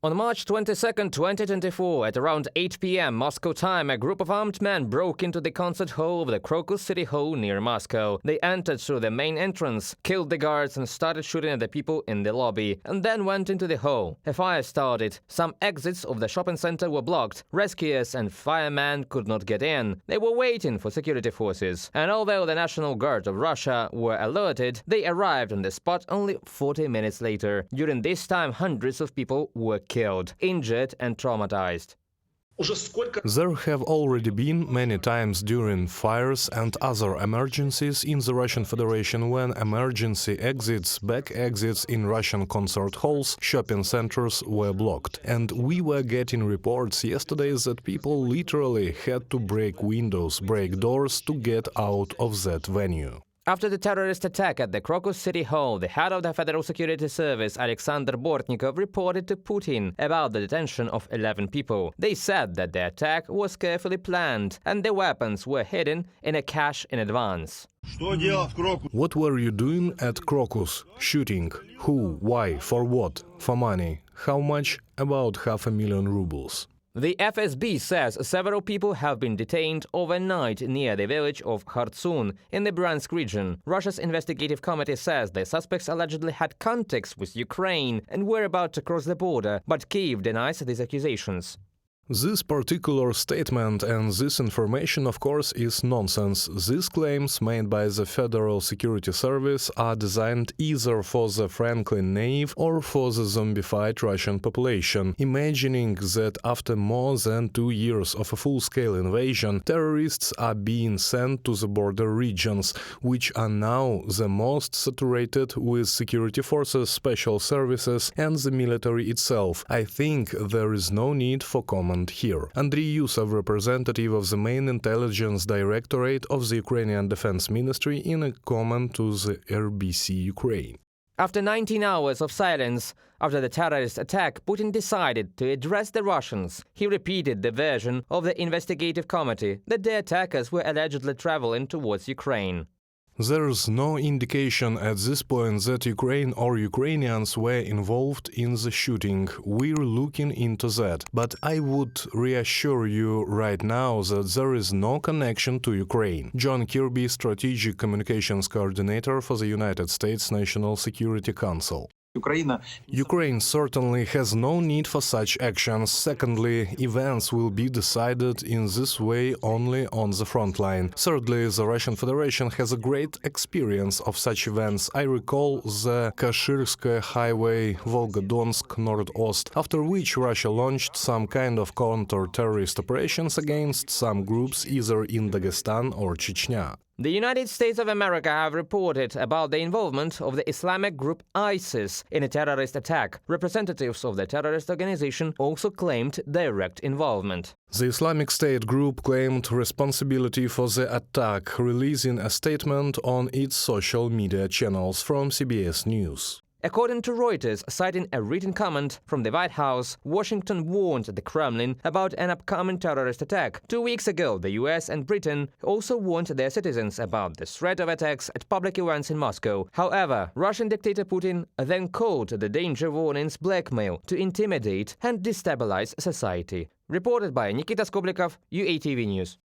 On March 22, 2024, at around 8 p.m. Moscow time, a group of armed men broke into the concert hall of the Crocus City Hall near Moscow. They entered through the main entrance, killed the guards and started shooting at the people in the lobby, and then went into the hall. A fire started. Some exits of the shopping center were blocked. Rescuers and firemen could not get in. They were waiting for security forces. And although the National Guard of Russia were alerted, they arrived on the spot only 40 minutes later. During this time, hundreds of people were killed, injured and traumatized. There have already been many times during fires and other emergencies in the Russian Federation when emergency exits, back exits in Russian concert halls, shopping centers were blocked. And we were getting reports yesterday that people literally had to break windows, break doors to get out of that venue. After the terrorist attack at the Crocus City Hall, the head of the Federal Security Service, Alexander Bortnikov, reported to Putin about the detention of 11 people. They said that the attack was carefully planned and the weapons were hidden in a cache in advance. What were you doing at Crocus? Shooting. Who? Why? For what? For money. How much? About 500,000 rubles. The FSB says several people have been detained overnight near the village of Kherson in the Bryansk region. Russia's investigative committee says the suspects allegedly had contacts with Ukraine and were about to cross the border, but Kyiv denies these accusations. This particular statement and this information, of course, is nonsense. These claims made by the Federal Security Service are designed either for the frankly naive or for the zombified Russian population, imagining that after more than 2 years of a full-scale invasion, terrorists are being sent to the border regions, which are now the most saturated with security forces, special services and the military itself. I think there is no need for comment here. Andriy Yusov, representative of the main intelligence directorate of the Ukrainian Defense Ministry, in a comment to the RBC Ukraine. After 19 hours of silence after the terrorist attack, Putin decided to address the Russians. He repeated the version of the investigative committee that the attackers were allegedly traveling towards Ukraine. There's no indication at this point that Ukraine or Ukrainians were involved in the shooting. We're looking into that. But I would reassure you right now that there is no connection to Ukraine. John Kirby, Strategic Communications Coordinator for the United States National Security Council. Ukraine certainly has no need for such actions. Secondly, events will be decided in this way only on the front line. Thirdly, the Russian Federation has a great experience of such events. I recall the Kashirskaya Highway, Volgodonsk, Nordost, after which Russia launched some kind of counter-terrorist operations against some groups either in Dagestan or Chechnya. The United States of America have reported about the involvement of the Islamic group ISIS in a terrorist attack. Representatives of the terrorist organization also claimed direct involvement. The Islamic State group claimed responsibility for the attack, releasing a statement on its social media channels from CBS News. According to Reuters, citing a written comment from the White House, Washington warned the Kremlin about an upcoming terrorist attack. 2 weeks ago, the US and Britain also warned their citizens about the threat of attacks at public events in Moscow. However, Russian dictator Putin then called the danger warnings blackmail to intimidate and destabilize society. Reported by Nikita Skoblikov, UATV News.